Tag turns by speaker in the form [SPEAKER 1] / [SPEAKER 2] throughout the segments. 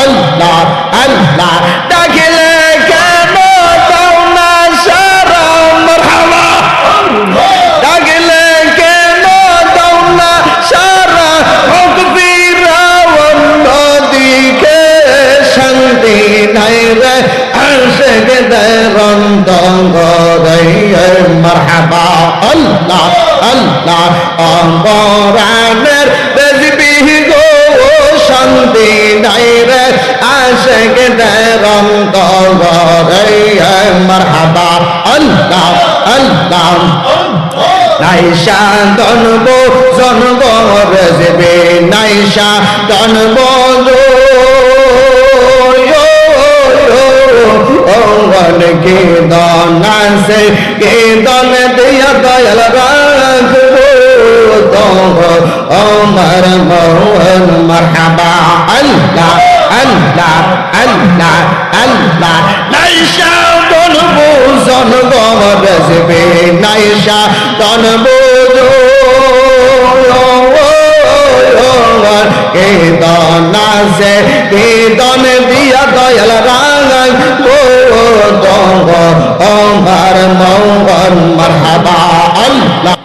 [SPEAKER 1] আল্লাহ আল্লাহ ডাকিলে কেন দাও না সারা মারহাবা ডাকিলে কেন দাও না সারা হোক ফিরাউন নদীকে শান্তি নাই রে আশিক দেরন্দ গরে মারহাবা আল্লাহ আল্লাহ অম্বরানের বেজবিহ গো শান্তি নাই রে আশিক দেরন্দ গরে মারহাবা আল্লাহ আল্লাহ নাইশা জন্ম জন্ম বেজবে নাইশা জন্ম অঙ্গন কে দানা সে কে দান দিয়া দয়াল রাখবো তোহ আমার মোহন মারহাবা আল্লাহ আল্লাহ আল্লাহ আল্লাহ নাইশা জন্ম জন্ম বেজবে নাইশা জন্ম কে দানা সে কে দান দিয়া দয়াল রাখবো عمر موغن مرحبا الله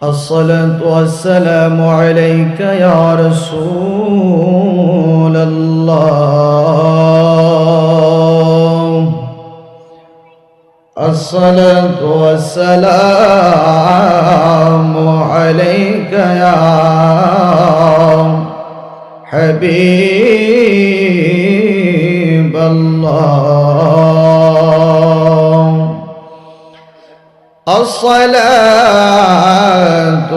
[SPEAKER 1] الصلاة والسلام عليك يا رسول الله الصلاة والسلام عليك يا حبيب الله الصلاة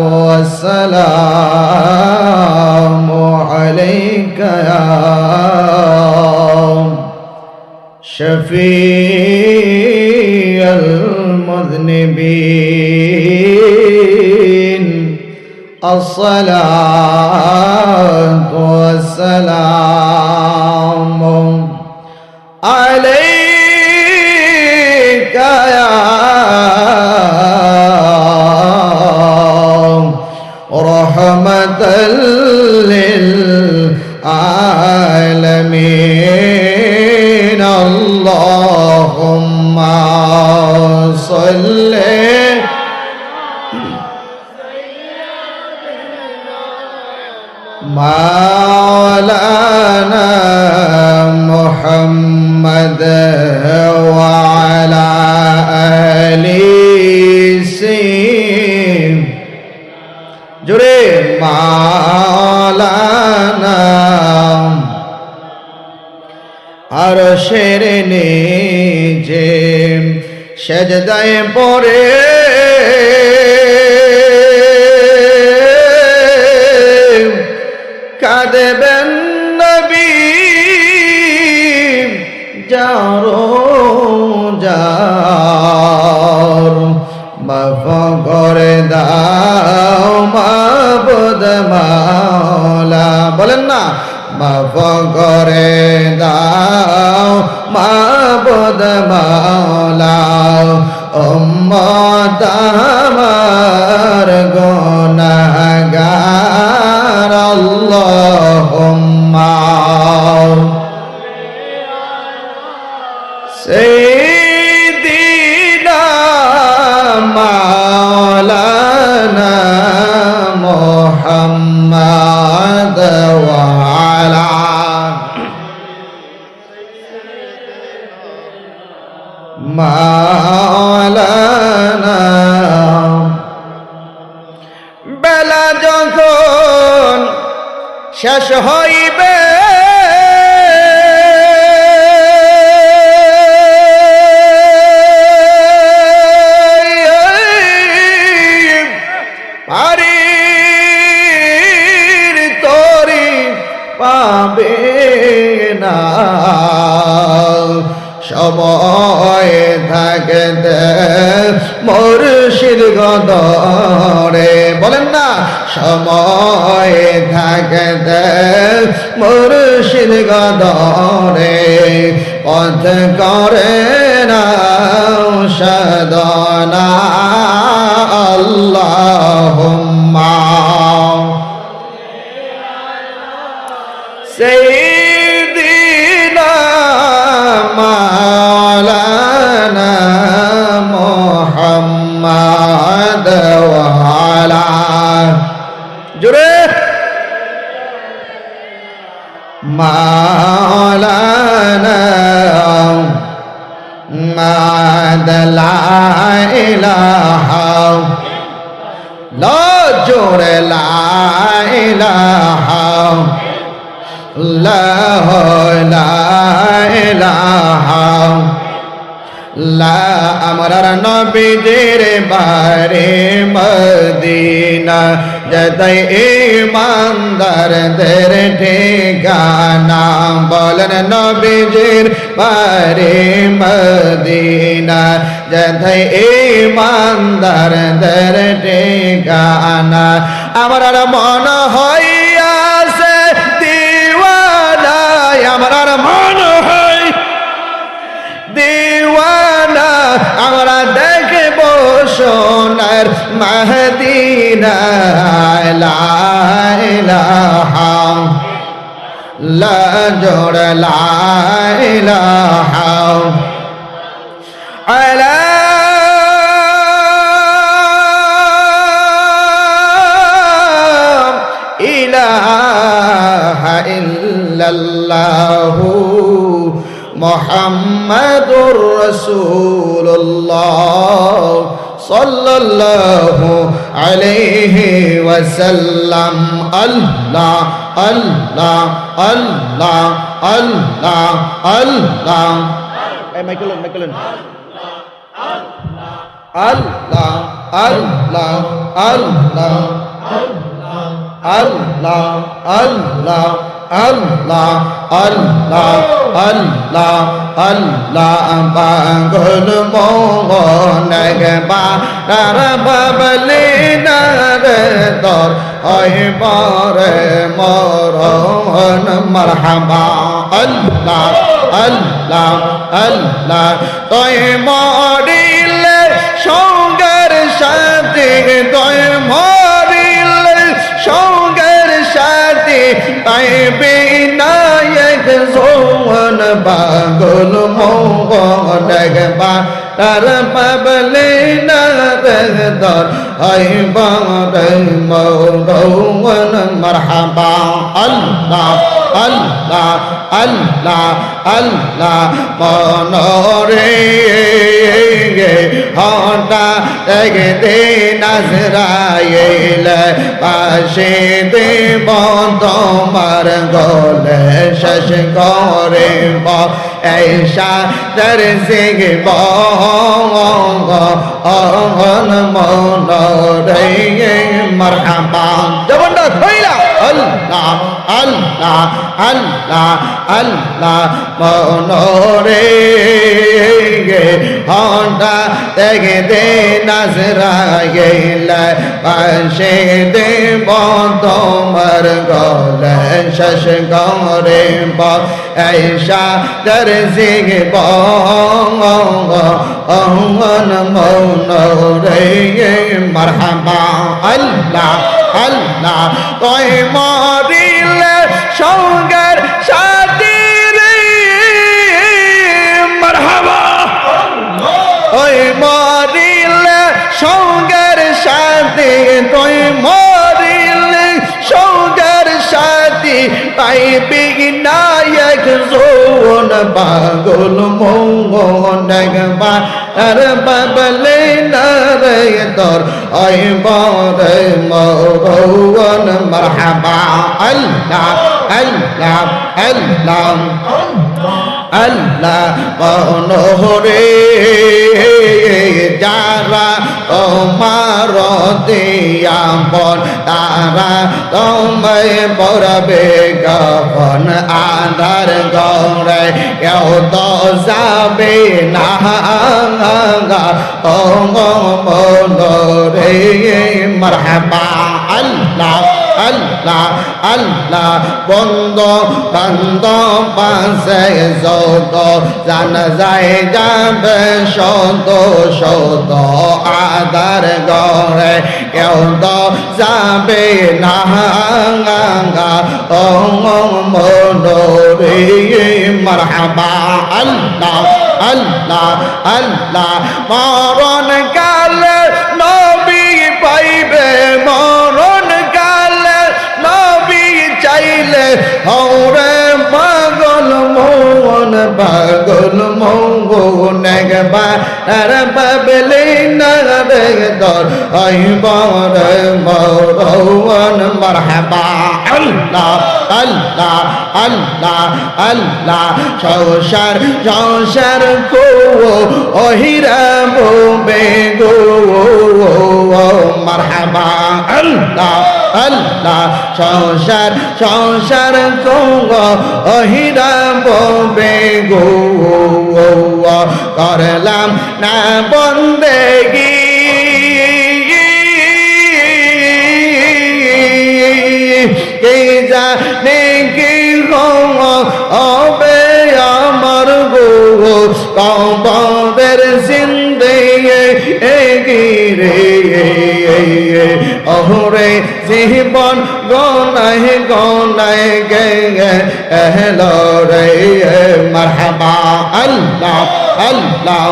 [SPEAKER 1] والسلام عليك يا شفيع المذنبين الصلاة والسلام عليك يا رحمة للعالمين اللهم صل مولانا محمد وعلى آله জোরে মাওলানা আরশের নিচে সেজদায় পড়ে কাঁদবেন নবী যারো যার মাফ করে দাও মাবুদ মাওলা বলেন না মাফ করে দাও মাবুদ মাওলা উম্মত আমার গুনাহগার আল্লাহুম্মা সাইয়্যিদিনা মাওলানা মুহাম্মদ ওয়া আলা মাওলানা বেলা যখন শেষ হইবে পারির তরি পাবে না সময় থাকতে মুর্শিদ গদরে বলেন না সময় থাকতে মুর্শিদ গদরে পথ করে না সাধনা আল্লাহুম্মা সাইয়্যিদিনা মাওলানা মাদ লা ইলাহা লা জোরে লা ইলাহা ইল্লাল্লাহ লা ইলাহা লা আমরার নবীজির বারে মদিনা যাই ইমানদারদের ঠিকানা বলেন নবীজির বারে মদিনা যাই ইমানদারদের ঠিকানা আমরার মন হইয়াছে দিওয়ানা আমরার মন হয় দিওয়ানা আমরা দেখব সোনার মদিনা লা ইলাহা লা জোড়া লা ইলাহা আলা ইলাহা ইল্লাল্লাহু মুহাম্মাদুর রাসূলুল্লাহ সাল্লাল্লাহু আলাইহি ওয়াসাল্লাম আল্লাহ আল্লাহ আল্লাহ আল্লাহ আল্লাহ এই মাইকেলন আল্লাহ আল্লাহ আল্লাহ আল্লাহ আল্লাহ আল্লাহ আল্লাহ আল্লাহ আল্লাহ পাগল মোহনগবা রার বাবলি নার দর হয় পরে মরণ মারহাবা আল্লাহ আল্লাহ আল্লাহ তোয় মরিলে সঙ্গের সাথে তোয় মরিলে সঙ্গের সাথে পাইবে নায়ক জোয়ান পাগল মোহনগবা তার পাবলে নারদর হয় বারে মরণ মারহাবা আল্লাহ আল্লাহ আল্লাহ আল্লাহ মনরে হটা দেখতে নাজরাইল পাশে দেব তোমার গলে শেষ করে ऐसा दर से অহন মন রে মারহাবা জবন্ডা থইলা আল্লাহ আল্লাহ আল্লাহ আল্লাহ মন রে হন্ডা দেখে দে নাজরাইল পাশে দেব তোমার গলে শেষ করে ऐसा दर से অহন মন রে মারহাবা আল্লাহ আল্লাহ তোয় মরিলে সঙ্গের সাথী রে মারহাবা ওই মরিলে সঙ্গের সাথী তোয় মরিলে সঙ্গের সাথী পাইবি নায়ক জোন পাগল মোহনগবা আর বাবলে নারে দর আই বারে মরণ মারহাবা আল্লাহ আল্লাহ আল্লাহ আল্লাহ মনোহরে যারা তোমার দিয়াপন তারা তোমায় পড়বে গপন আধার গৌরে কেউ তো যাবে না ও মনোরে মারহাবা আল্লাহ আল্লাহ আল্লাহ বন্ধ বান্ধ পাশে যত জানা যায় যাবে শত শত আদার গড়ে কেউ তো যাবে না ও মনোরে মারহাবা আল্লাহ আল্লাহ আল্লাহ মরণ কালে নবী পাইবে মরণ কালে নবী চাইলে হৌরে মন পাগল মন একবার আর পাবলি না রে তোর ওই বর মরণ মারহাবা আল্লাহ আল্লাহ আল্লাহ আল্লাহ সংসার সংসার কো ওহিরা বে গো মারহাবা আল্লাহ আল্লাহ সংসার সংসার কো ওহিরা বে গো করলাম না বন্দেগি কে জানে কি হবে আমার গো কবরের জিন্দেগি গিরে ওরে জীবন গনায় গনায় গে এলো রে মারহাবা আল্লাহ আল্লাহ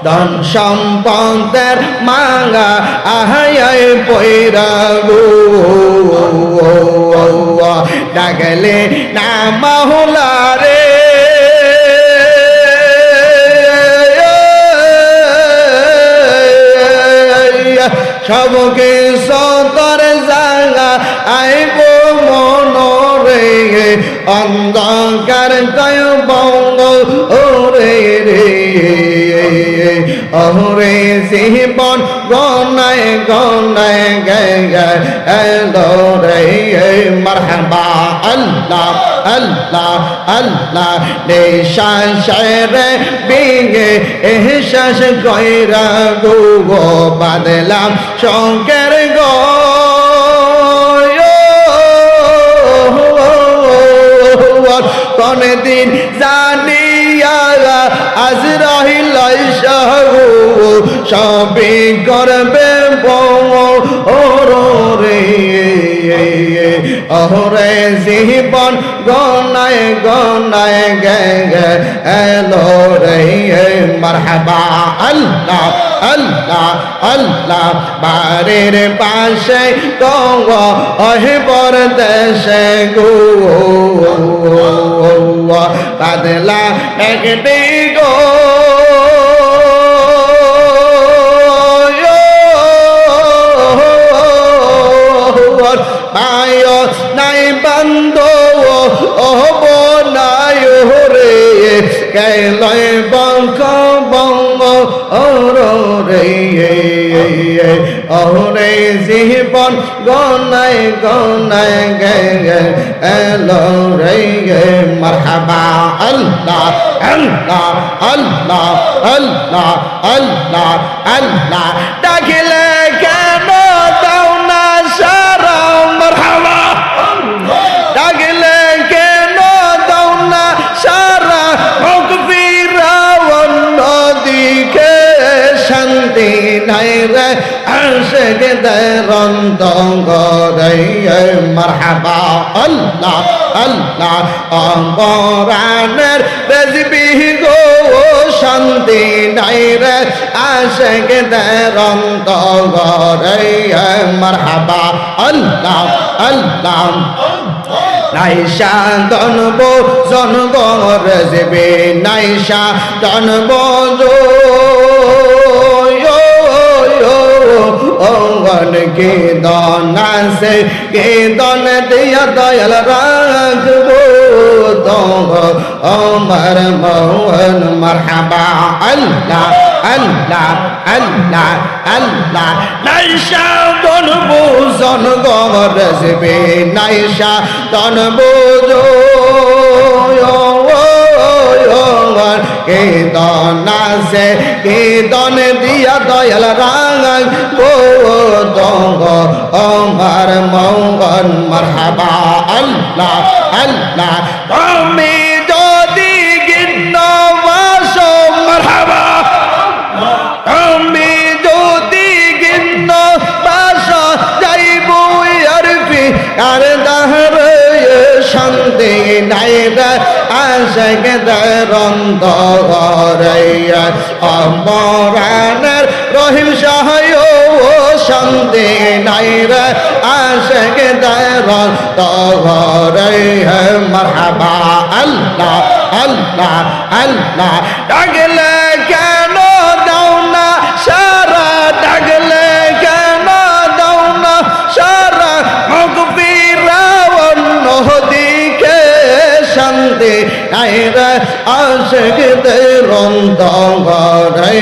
[SPEAKER 1] ধন সম্পদের মাঙ্গা আহায় পয়রা গো ডাকলে না মাওলা রে সবকে সতর জাগা আইব মনরে অন্ধকার কয় বঙ্গ ওরে রে ওরে জীবন গনায় গনায় গে এলো রে মারহাবা আল্লাহ আল্লাহ আল্লাহ নিশান শেরে বিগে এহসাস কইরা গো বাদলাম শঙ্কর গো কোন দিন জানিয়া আজরাইল শাহু সবে করবে ওরে ওরে জীবন গনায় গনায় গে এলো রে মারহাবা আল্লাহ আল্লাহ আল্লাহ বাড়ির পাশে গো অহিবর দেশে গো বাদলা একটি গো পায় নাই বন্ধ ওহব নাই রে কেলয় বঙ্ক বঙ্গ ওরে ওরে জীবন গনায় গনায় গে এলো রে মারহাবা আল্লাহ আল্লাহ আল্লাহ আল্লাহ আল্লাহ আল্লাহ ডাকিলে কেন দাও না সারা মারহাবা ডাকিলে কেন দাও না সারা মুখ ফিরাও নদীকে শান্তি নাই রে আশিক দরন্ত গরে মারহাবা আল্লাহ আল্লাহ অমরানের রেজবি গো শান্তি নাই রে আশিক দরন্ত গরে মারহাবা আল্লাহ আল্লাহ নাইশা জনব জনগর রেজবি নাইশা জনব অঙ্গন কে দনাসে কে দন দিয়া দয়াল রাখবো তোগ অমর মোহন মারহাবা আল্লাহ আল্লাহ আল্লাহ আল্লাহ নাইশা দনবো জনগর রেজবে নাইশা দনবো কে দনাসে কে দন দিয়া দয়াল রাঙ গো দঙ্গ অমর মোহন মারহাবা আল্লাহ আল্লাহ তুমি যদি গিন্ন বাস মারহাবা তুমি যদি গিন্ন বাস যাইব আরবি আর দাহর শান্তি নাই রে আশিক দরন্ত গরে অমরানের রহিম শাহ শান্তি নাই রে আশিকদের অন্তরে মারহাবা আল্লাহ আল্লাহ আল্লাহ ডাকলে কেন দাও না সারা ডাকলে কেন দাও না সারা মাগফিরা অন্যদিকে শান্তি নাই রে আশিকদের অন্তরে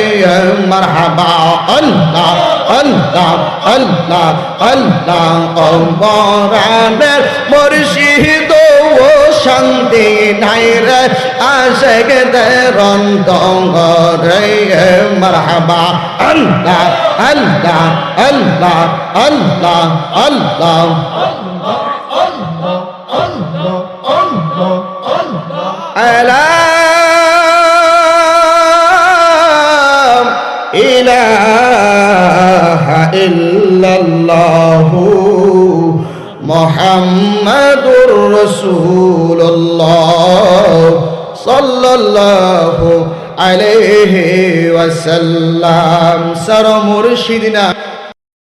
[SPEAKER 1] মারহাবা আল্লাহ আল্লাহ আল্লাহ আল্লাহ অমরানের মুর্শিদ ও শান্তি নাই রে আশিকদের অন্তরে মারহাবা আল্লাহ আল্লাহ আল্লাহ আল্লাহ আল্লাহ আলা ইলাহা ইল্লাল্লাহু মুহাম্মাদুর রাসূলুল্লাহ সাল্লাল্লাহু আলাইহি ওয়াসাল্লাম। সর মুর্শিদিনা